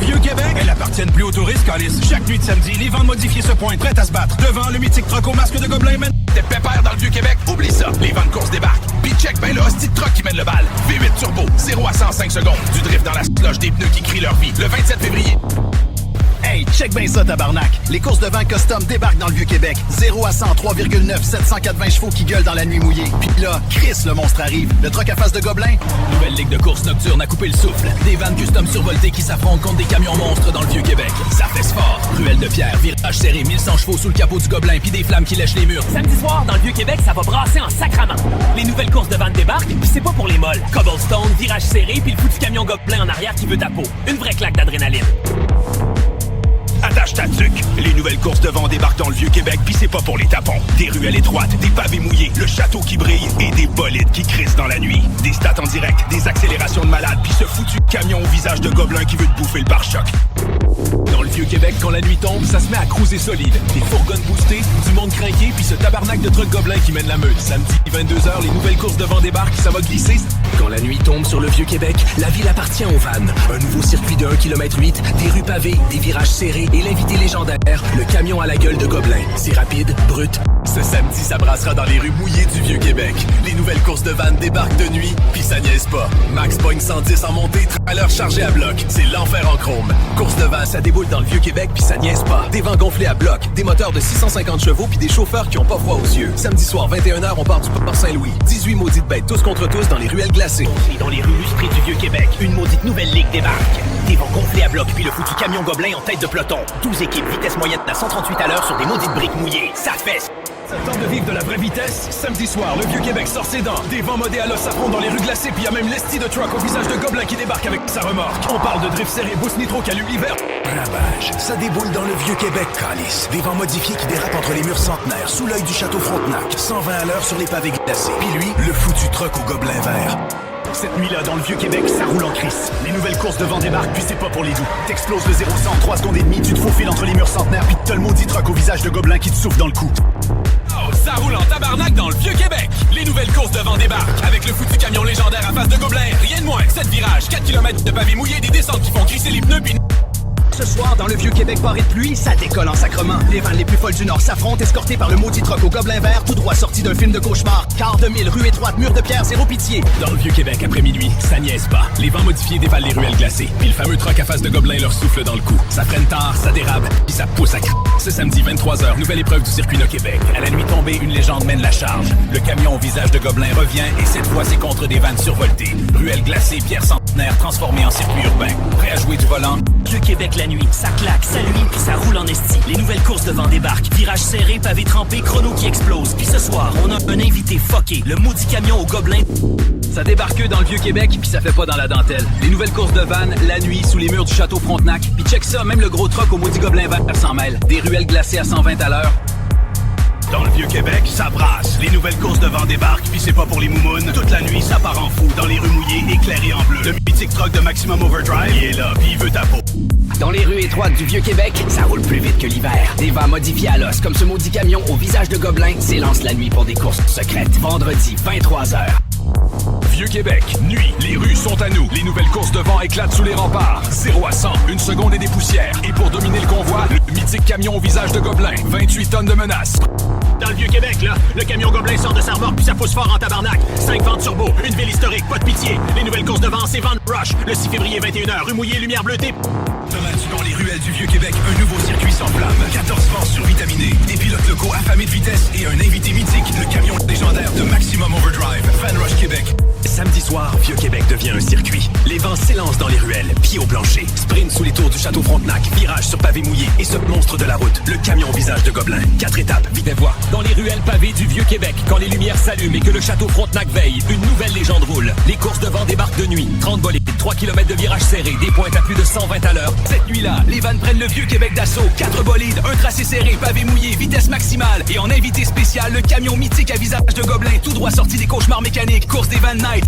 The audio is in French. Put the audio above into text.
Vieux-Québec, elles appartiennent plus aux touristes, Calice. Chaque nuit de samedi, les ventes modifiées se pointent, prêtes à se battre. Devant le mythique truck au masque de gobelin, man. T'es pépère dans le Vieux-Québec? Oublie ça. Les ventes courses débarquent. Puis check ben le hostie de truck qui mène le bal. V8 turbo, 0 à 105 secondes. Du drift dans la slush, des pneus qui crient leur vie. Le 27 février. Hey, check bien ça, tabarnak! Les courses de vent custom débarquent dans le Vieux-Québec. 0 à 100, 3,9, 780 chevaux qui gueulent dans la nuit mouillée. Puis là, Chris, le monstre arrive. Le truck à face de gobelin. Nouvelle ligue de course nocturne à couper le souffle. Des vannes custom survoltées qui s'affrontent contre des camions monstres dans le Vieux-Québec. Ça fesse fort. Ruelle de pierre, virage serré, 1100 chevaux sous le capot du gobelin puis des flammes qui lèchent les murs. Samedi soir, dans le Vieux-Québec, ça va brasser en sacrament. Les nouvelles courses de vannes débarquent, puis c'est pas pour les molles. Cobblestone, virage serré, puis le foutu camion gobelin en arrière qui veut ta peau. Une vraie claque d'adrénaline. Attache ta tuque. Les nouvelles courses de vent débarquent dans le Vieux-Québec, pis c'est pas pour les tapons. Des ruelles étroites, des pavés mouillés, le château qui brille et des bolides qui crissent dans la nuit. Des stats en direct, des accélérations de malade, puis ce foutu camion au visage de gobelin qui veut te bouffer le pare-choc. Dans le Vieux-Québec, quand la nuit tombe, ça se met à cruiser solide. Des fourgonnes boostées, du monde craqué, puis ce tabarnak de truck gobelin qui mène la meute. Samedi, 22h, les nouvelles courses de vent débarquent, ça va glisser. Quand la nuit tombe sur le Vieux-Québec, la ville appartient aux vannes. Un nouveau circuit de 1,8 km, des rues pavées, des virages serrés et l'invité légendaire, le camion à la gueule de gobelin. C'est rapide, brut. Ce samedi, ça brassera dans les rues mouillées du Vieux-Québec. Les nouvelles courses de vannes débarquent de nuit, puis ça niaise pas. Max pogne 110 en montée, trailer chargé à bloc. C'est l'enfer en chrome. Course de vannes, ça déboule dans le Vieux-Québec, puis ça niaise pas. Des vents gonflés à bloc, des moteurs de 650 chevaux, puis des chauffeurs qui ont pas froid aux yeux. Samedi soir, 21h, on part du Port Saint-Louis. 18 maudites bêtes, tous contre tous, dans les ruelles glacées. Dans les rues lustrées du Vieux-Québec, une maudite nouvelle ligue débarque. Des vents gonflés à bloc, puis le foutu camion gobelin en tête de peloton. 12 équipes, vitesse moyenne à 138 à l'heure sur des maudites briques mouillées. Ça fesse. Ça tente de vivre de la vraie vitesse? Samedi soir, le Vieux-Québec sort ses dents. Des vents modés à l'os s'affrontent dans les rues glacées, puis y a même l'esti de truck au visage de gobelin qui débarque avec sa remorque. On parle de drift serré, boost nitro qui allume l'hiver. Ravage, ça déboule dans le Vieux-Québec, Calice. Des vents modifiés qui dérapent entre les murs centenaires, sous l'œil du château Frontenac. 120 à l'heure sur les pavés glacés. Puis lui, le foutu truck au gobelin vert. Cette nuit-là, dans le Vieux-Québec, ça roule en crise. Les nouvelles courses de vent débarquent, puis c'est pas pour les doux. T'exploses le 0-100 en 3 secondes et demie, tu te faufiles entre les murs centenaires, puis t'as le maudit truck au visage de gobelin qui te souffle dans le cou. Oh, ça roule en tabarnak dans le Vieux-Québec. Les nouvelles courses de vent débarquent, avec le foutu camion légendaire à face de gobelin. Rien de moins, 7 virages, 4 km de pavés mouillés, des descentes qui font crisser les pneus, puis... Ce soir, dans le Vieux-Québec paré de pluie, ça décolle en sacrement. Les vannes les plus folles du Nord s'affrontent, escortées par le maudit truck au gobelin vert, tout droit sorti d'un film de cauchemar. Quart de mille, rue étroite, mur de pierre, zéro pitié. Dans le Vieux-Québec, après minuit, ça niaise pas. Les vents modifiés dévalent les ruelles glacées, puis le fameux truck à face de gobelin leur souffle dans le cou. Ça freine tard, ça dérape, puis ça pousse à Ce samedi, 23h, nouvelle épreuve du circuit de Québec. À la nuit tombée, une légende mène la charge. Le camion au visage de gobelin revient, et cette fois, c'est contre des vannes survoltées. Ruelles glacées, pierres centenaires transformées en circuit urbain. Prêt à jouer du volant? Vieux-Québec la nuit, ça claque, ça luit, puis ça roule en esti. Les nouvelles courses de vent débarquent. Virage serré, pavé trempé, chrono qui explose. Puis ce soir, on a un invité fucké, le maudit camion au gobelin. Ça débarque dans le Vieux-Québec, puis ça fait pas dans la dentelle. Les nouvelles courses de vannes, la nuit, sous les murs du château Frontenac. Puis check ça, même le gros truck au maudit gobelin vert 100 mêle. Des ruelles glacées à 120 à l'heure. Dans le Vieux-Québec, ça brasse. Les nouvelles courses de vent débarquent, puis c'est pas pour les moumounes. Toute la nuit, ça part en fou. Dans les rues mouillées, éclairées en bleu. Le mythique truck de Maximum Overdrive, il est là, puis il veut ta peau. Dans les rues étroites du Vieux-Québec, ça roule plus vite que l'hiver. Des vents modifiés à l'os, comme ce maudit camion au visage de gobelin, s'élance la nuit pour des courses secrètes. Vendredi, 23h. Vieux-Québec, nuit, les rues sont à nous. Les nouvelles courses de vent éclatent sous les remparts. 0 à 100, 1 seconde et des poussières. Et pour dominer le convoi, le mythique camion au visage de gobelin. 28 tonnes de menaces. Dans le Vieux-Québec, là, le camion gobelin sort de sa remorque puis ça pousse fort en tabarnak. 5 ventes turbo, une ville historique, pas de pitié. Les nouvelles courses de vent, c'est Van Rush. Le 6 février, 21h, rue Mouillée, lumière bleutée. Dans les ruelles du Vieux-Québec, un nouveau circuit sans flamme. 14 forces survitaminées, des pilotes locaux affamés de vitesse et un invité mythique, le camion légendaire de Maximum Overdrive, Van Rush Québec. Samedi soir, Vieux-Québec devient un circuit. Les vents s'élancent dans les ruelles, pieds au plancher. Sprint sous les tours du château Frontenac, virage sur pavé mouillé et ce monstre de la route, le camion au visage de gobelin. 4 étapes, vite et voix. Dans les ruelles pavées du Vieux-Québec, quand les lumières s'allument et que le château Frontenac veille, une nouvelle légende roule. Les courses de vent débarquent de nuit. 30 bolides, 3 km de virages serrés, des pointes à plus de 120 à l'heure. Cette nuit-là, les vannes prennent le Vieux-Québec d'assaut. 4 bolides, un tracé serré, pavé mouillé, vitesse maximale. Et en invité spécial, le camion mythique à visage de gobelin, tout droit sorti des cauchemars mécaniques. Course des Van Night.